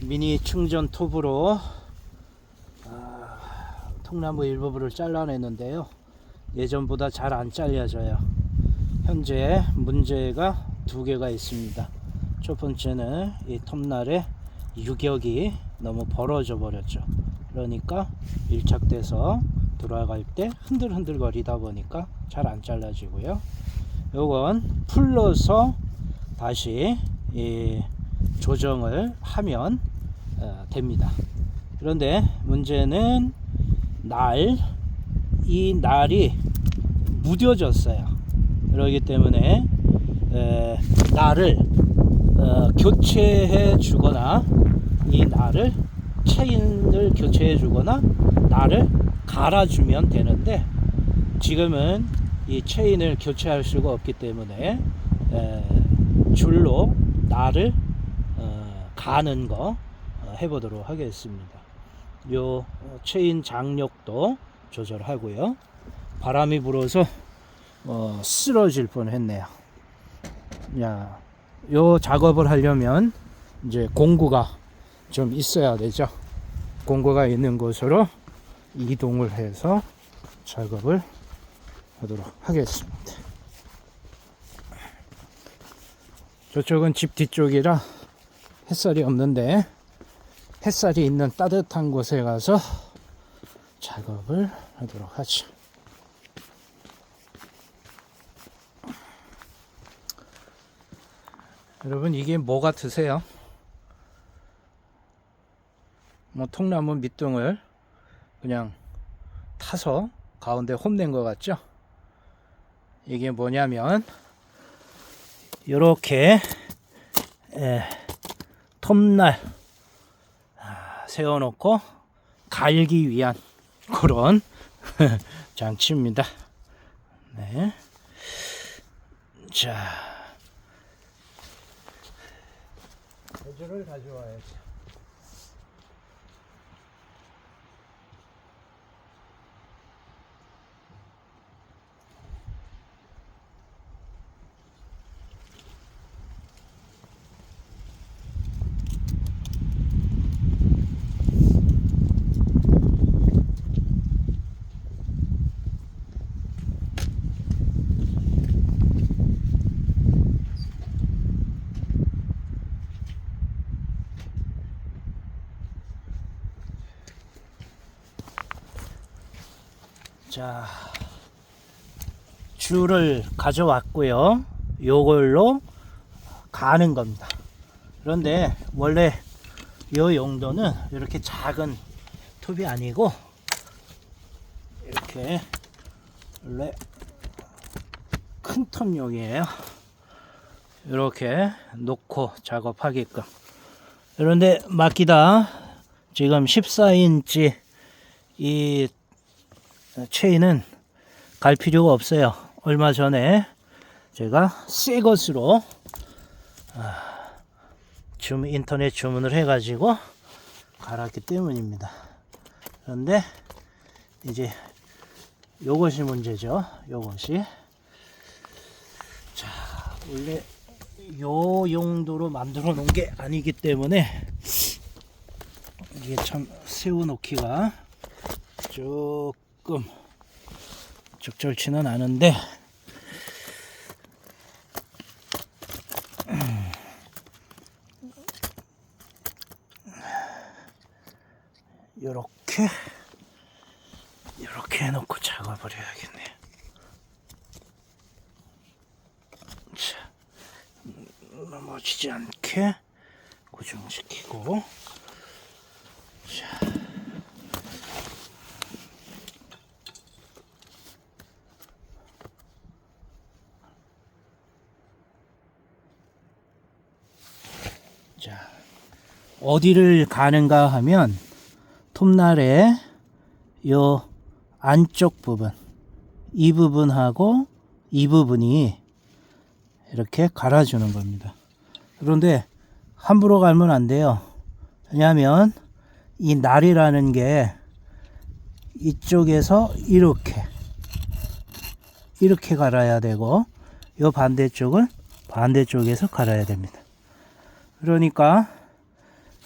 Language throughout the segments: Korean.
미니 충전 톱으로 통나무 일부분을 잘라냈는데요. 예전보다 잘 안 잘려져요. 현재 문제가 두 개가 있습니다. 첫 번째는 이 톱날의 유격이 너무 벌어져 버렸죠. 그러니까 밀착돼서 돌아갈 때 흔들흔들 거리다 보니까 잘 안 잘라지고요. 요건 풀러서 다시 조정을 하면 됩니다. 그런데 문제는 이 날이 무뎌졌어요. 그렇기 때문에 날을 교체해 주거나 이 날을 체인을 교체해 주거나 날을 갈아주면 되는데, 지금은 이 체인을 교체할 수가 없기 때문에 줄로 날을 가는 거 해보도록 하겠습니다. 요 체인 장력도 조절하고요. 바람이 불어서 쓰러질 뻔했네요. 요 작업을 하려면 이제 공구가 좀 있어야 되죠. 공구가 있는 곳으로 이동을 해서 작업을 하도록 하겠습니다. 저쪽은 집 뒤쪽이라 햇살이 없는데, 햇살이 있는 따뜻한 곳에 가서 작업을 하도록 하죠. 여러분, 이게 뭐 같으세요? 통나무 밑둥을 그냥 타서 가운데 홈낸 것 같죠? 이게 뭐냐면 이렇게 톱날 세워놓고 갈기 위한 그런 장치입니다. 네. 자, 배줄을 가져와야지. 자, 줄을 가져왔고요. 요걸로 가는 겁니다. 그런데 원래 요 용도는 이렇게 작은 톱이 아니고 이렇게 원래 큰 톱용이에요. 이렇게 놓고 작업하게끔. 그런데 맡기다 지금 14인치 이 체인은 갈 필요가 없어요. 얼마 전에 제가 새 것으로 인터넷 주문을 해가지고 갈았기 때문입니다. 그런데 이제 요것이 문제죠. 요것이. 자, 원래 요 용도로 만들어 놓은 게 아니기 때문에 이게 참 세워놓기가 조금 적절치는 않은데, 요렇게 해놓고 작업을 해야겠네. 자, 넘어지지 않게 고정시키고, 자, 어디를 가는가 하면 톱날의 요 안쪽 부분, 이 부분하고 이 부분이 이렇게 갈아주는 겁니다. 그런데 함부로 갈면 안 돼요. 왜냐하면 이 날이라는 게 이쪽에서 이렇게 갈아야 되고, 요 반대쪽은 반대쪽에서 갈아야 됩니다. 그러니까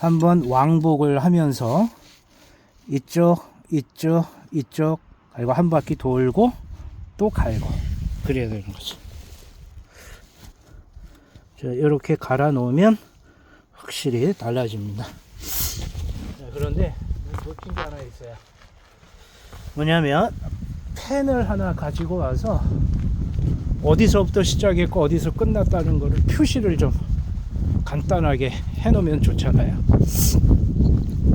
한번 왕복을 하면서 이쪽 그리고 한 바퀴 돌고 또 갈고 그래야 되는 거죠. 자, 이렇게 갈아 놓으면 확실히 달라집니다. 자, 그런데 놓친 게 하나 있어요. 뭐냐면 펜을 하나 가지고 와서 어디서부터 시작했고 어디서 끝났다는 거를 표시를 좀 간단하게 해 놓으면 좋잖아요.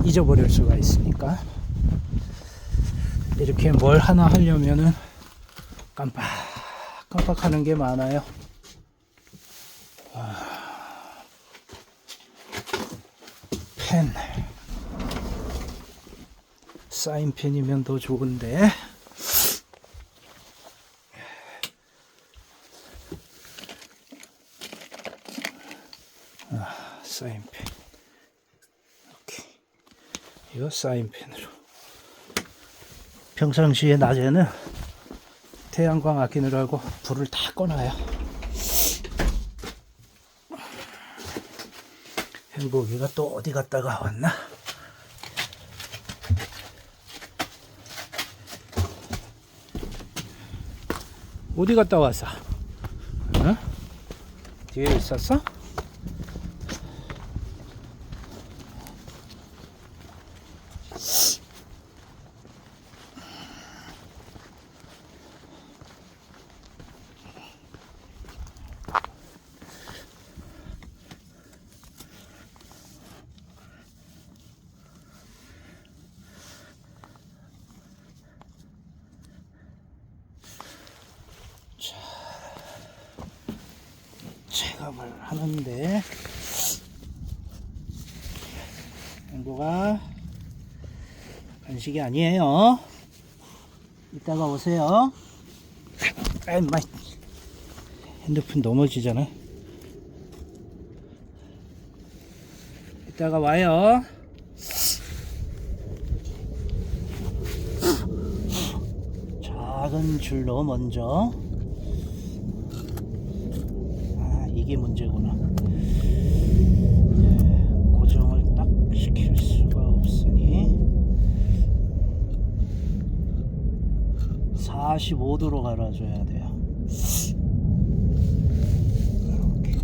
잊어버릴 수가 있으니까. 이렇게 뭘 하나 하려면은 깜빡 하는 게 많아요. 펜, 사인펜이면 더 좋은데. 사인펜. 오케이. 이거 사인펜으로. 평상시에 낮에는 태양광 아끼느라고 불을 다 꺼놔요. 행복이가 또 어디 갔다가 왔나? 어디 갔다 왔어? 어? 뒤에 있었어? 체감을 하는데 행복아 간식이 아니에요. 이따가 오세요. 아이 마 핸드폰 넘어지잖아. 이따가 와요. 작은 줄로 먼저. 이게 문제구나. 고정을 딱 시킬 수가 없으니 45도로 갈아줘야 돼요. 이렇게.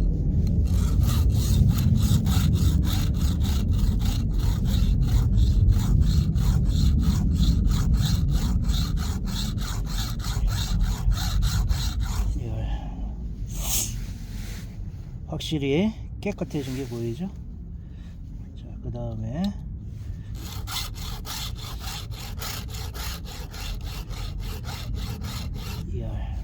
확실히 깨끗해진 게 보이죠? 자, 그 다음에 열.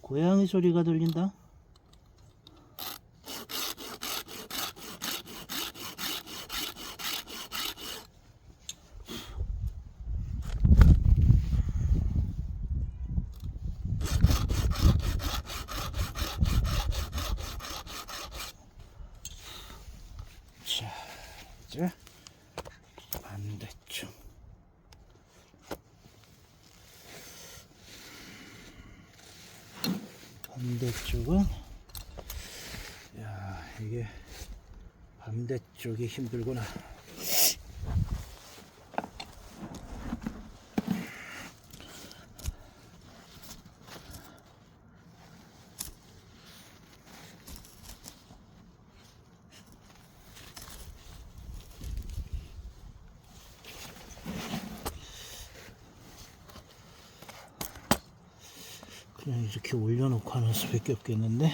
고양이 소리가 들린다. 자, 이제 반대쪽. 반대쪽은 야 이게 반대쪽이 힘들구나. 그냥 이렇게 올려놓고 하는 수밖에 없겠는데.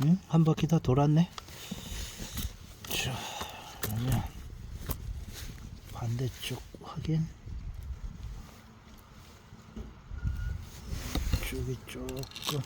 응? 한 바퀴 다 돌았네. 자, 그러면 반대쪽 확인. 쪽이 조금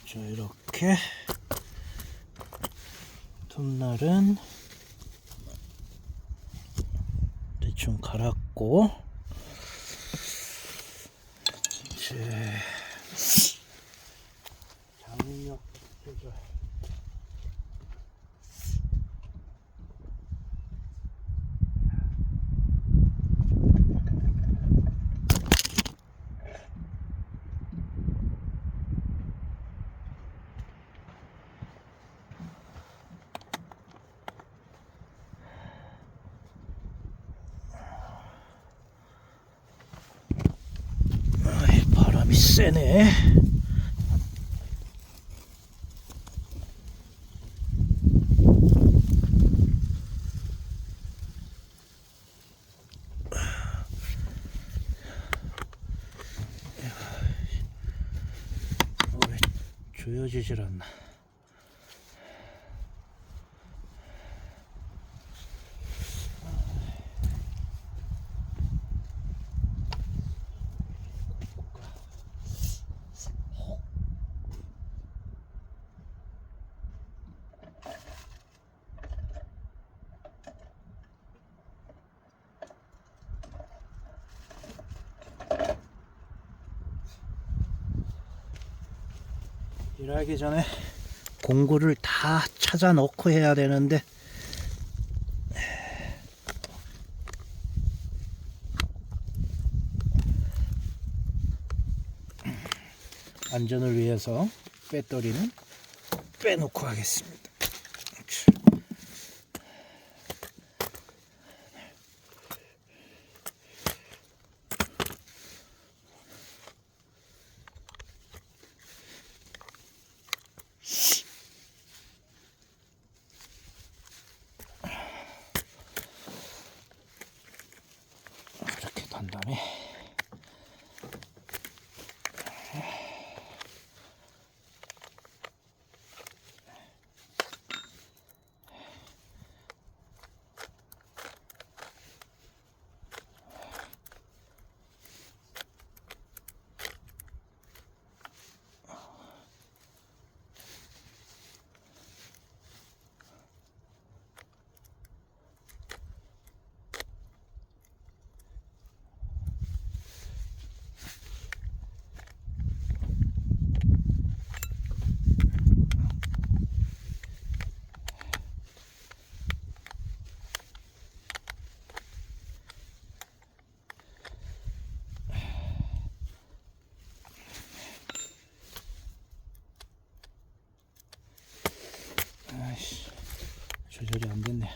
자, 이렇게 톱날은 대충 갈았고, 이제 장력 조절. 바람이 세네. 왜 조여지질 않나. 일하기 전에 공구를 다 찾아 넣고 해야 되는데, 안전을 위해서 배터리는 빼놓고 하겠습니다. 이렇게 단단히. 아이씨, 조절이 안 됐네.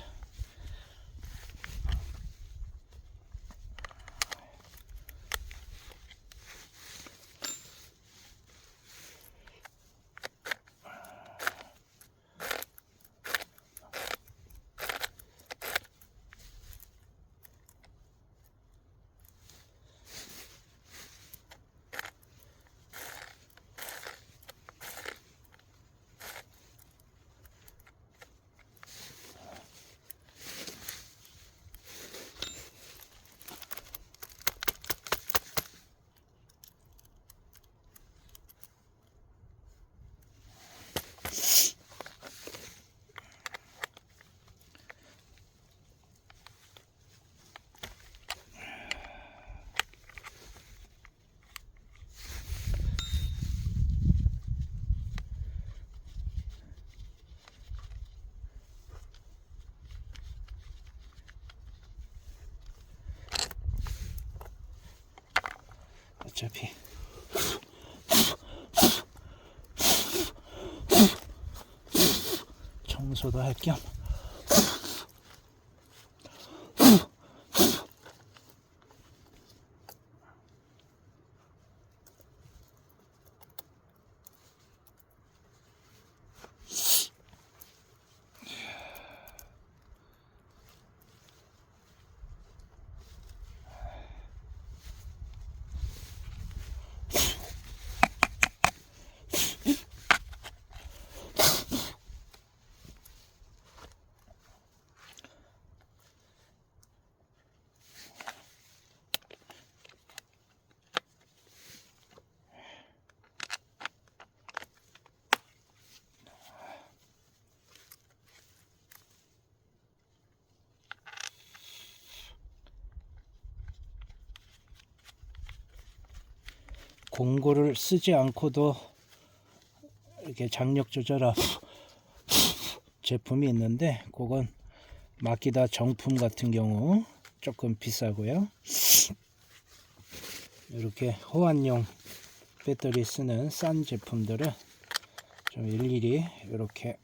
어차피 청소도 할 겸 공구를 쓰지 않고도 이렇게 장력 조절한 제품이 있는데, 그건 마키다 정품 같은 경우 조금 비싸고요. 이렇게 호환용 배터리 쓰는 싼 제품들은 좀 일일이 이렇게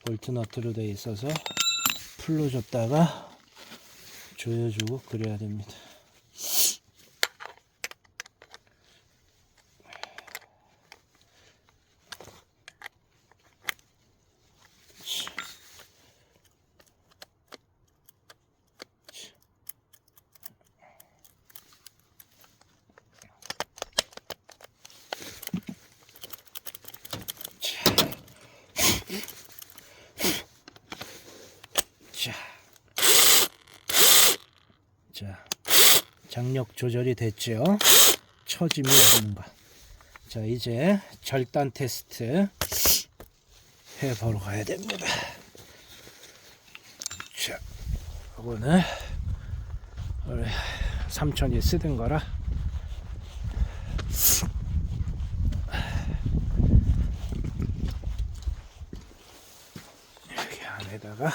볼트 너트로 되어 있어서 풀러줬다가 조여주고 그래야 됩니다. 자, 장력 조절이 됐죠. 처짐이 없는가. 자, 이제 절단 테스트 해보러 가야 됩니다. 자, 이거는 우리 삼촌이 쓰던 거라 이렇게 안에다가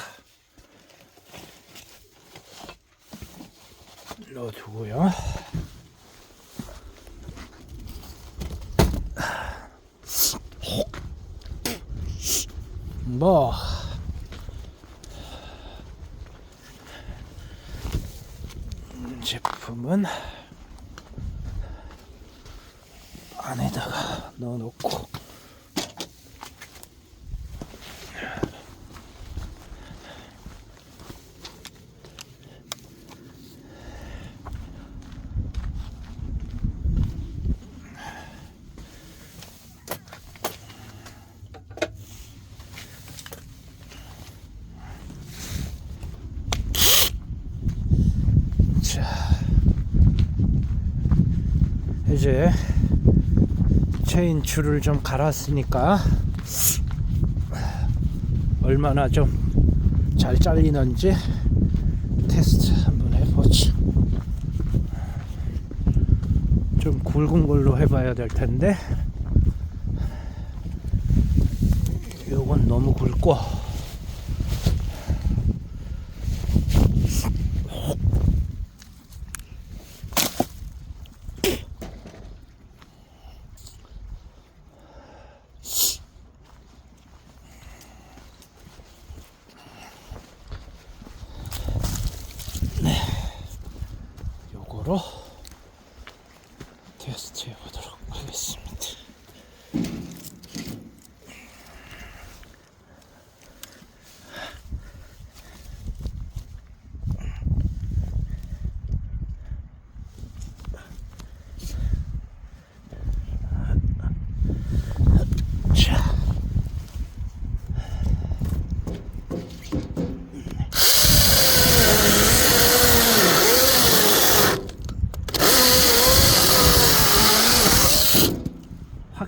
넣어두고요. 뭐 제품은 안에다가 넣어놓고 이제 체인 줄을 좀 갈았으니까 얼마나 좀 잘 잘리는지 테스트 한번 해보죠. 좀 굵은 걸로 해봐야 될 텐데 요건 너무 굵고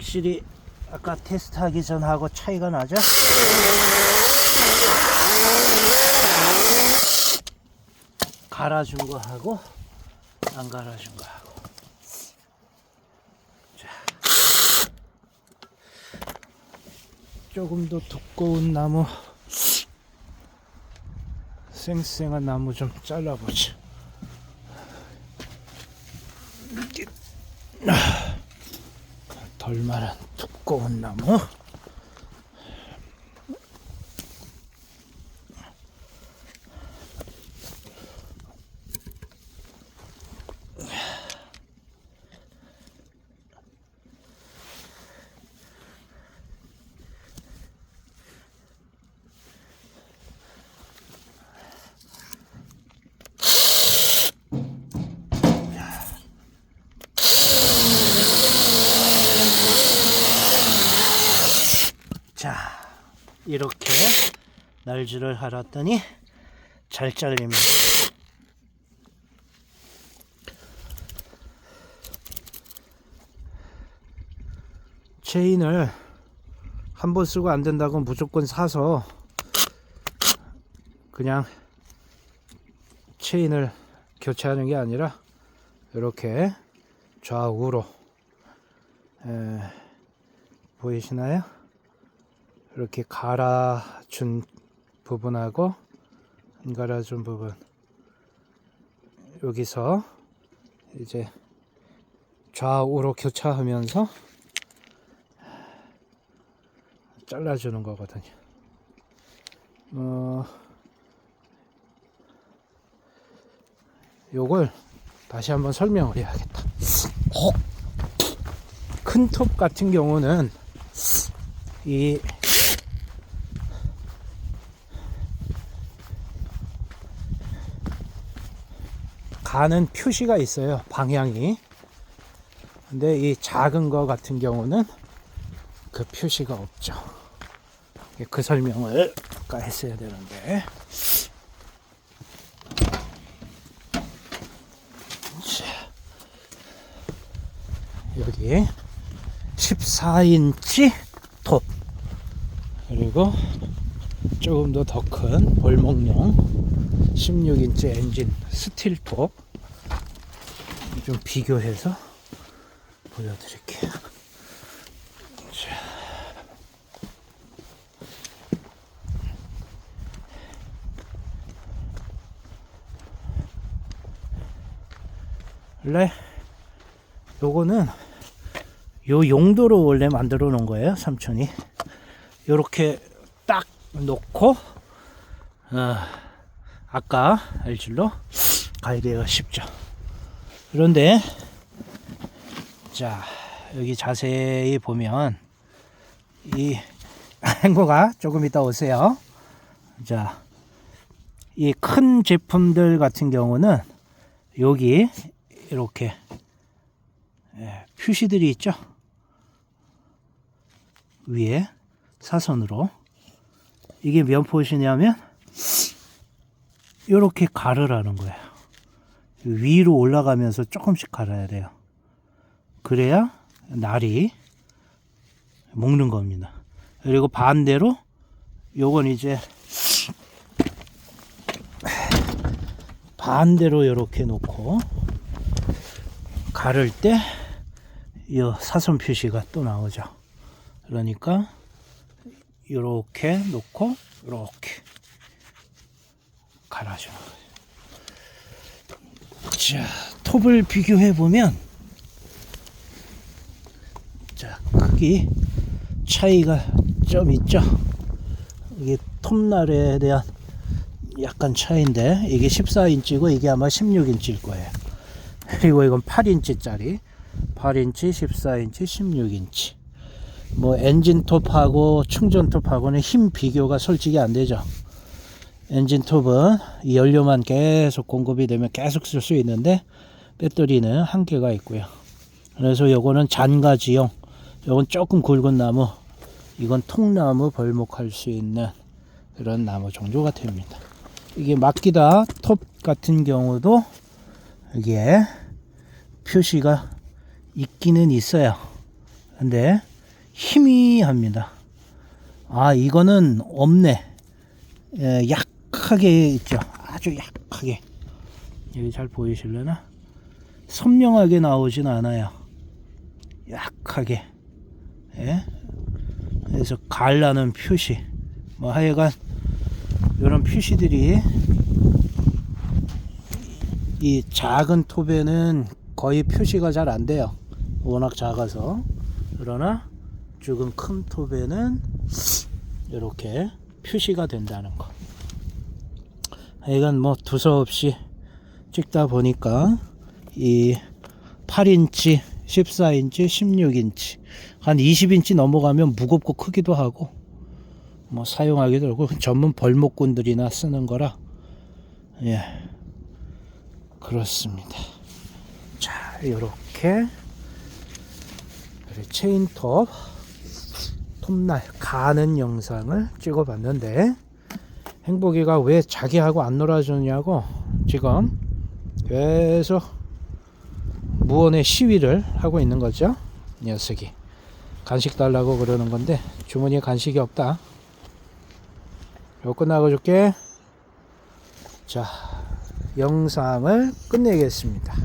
확실히 아까 테스트하기 전하고 차이가 나죠? 갈아준 거하고 안 갈아준 거하고. 자, 조금 더 두꺼운 나무, 쌩쌩한 나무 좀 잘라보자. 덜 마른 두꺼운 나무. 자, 이렇게 날줄을 갈았더니 잘 잘립니다. 체인을 한 번 쓰고 안 된다고 무조건 사서 그냥 체인을 교체하는 게 아니라 이렇게 좌우로 보이시나요? 이렇게 갈아준 부분하고 안 갈아준 부분, 여기서 이제 좌우로 교차하면서 잘라주는 거거든요. 요걸 다시 한번 설명을 해야겠다. 큰 톱 같은 경우는 이 가는 표시가 있어요, 방향이. 근데 이 작은 거 같은 경우는 그 표시가 없죠. 그 설명을 아까 했어야 되는데. 자, 여기 14인치 톱, 그리고 조금 더 큰 볼목용 16인치 엔진 스틸 톱 좀 비교해서 보여드릴게요. 자, 원래 요거는 요 용도로 원래 만들어 놓은 거예요, 삼촌이. 요렇게 딱 놓고 아까 알질로 갈기가 쉽죠. 그런데 자, 여기 자세히 보면 이 행거가 조금 이따 오세요. 자, 이 큰 제품들 같은 경우는 여기 이렇게 표시들이 있죠. 위에 사선으로. 이게 몇 포시냐면 이렇게 가르라는 거예요. 위로 올라가면서 조금씩 갈아야 돼요. 그래야 날이 먹는 겁니다. 그리고 반대로 요건 이제 반대로 이렇게 놓고 가를 때 이 사선 표시가 또 나오죠. 그러니까 이렇게 놓고 이렇게 갈아주는 거예요. 자, 톱을 비교해 보면 자, 크기 차이가 좀 있죠. 이게 톱날에 대한 약간 차이인데, 이게 14인치고 이게 아마 16인치일 거예요. 그리고 이건 8인치짜리 8인치, 14인치, 16인치. 뭐 엔진 톱하고 충전 톱하고는 힘 비교가 솔직히 안 되죠. 엔진 톱은 이 연료만 계속 공급이 되면 계속 쓸 수 있는데 배터리는 한계가 있고요. 그래서 요거는 잔가지용, 요건 조금 굵은 나무, 이건 통나무 벌목할 수 있는 그런 나무 종류가 됩니다. 이게 마키다 톱 같은 경우도 이게 표시가 있기는 있어요. 근데 희미합니다. 아, 이거는 없네. 약하게 있죠. 아주 약하게. 여기 잘 보이실려나? 선명하게 나오진 않아요. 약하게. 예? 그래서 갈라는 표시. 뭐 하여간 이런 표시들이 이 작은 톱에는 거의 표시가 잘 안 돼요. 워낙 작아서. 그러나 조금 큰 톱에는 이렇게 표시가 된다는 거. 하여간 뭐 두서없이 찍다 보니까 이 8인치, 14인치, 16인치, 한 20인치 넘어가면 무겁고 크기도 하고 뭐 사용하기도 하고 전문 벌목꾼들이나 쓰는 거라 예 그렇습니다. 자, 이렇게 체인톱 톱날 가는 영상을 찍어 봤는데 행복이가 왜 자기하고 안 놀아주냐고 지금 계속 무언의 시위를 하고 있는 거죠. 녀석이 간식 달라고 그러는 건데 주머니에 간식이 없다. 이거 끝나고 줄게. 자, 영상을 끝내겠습니다.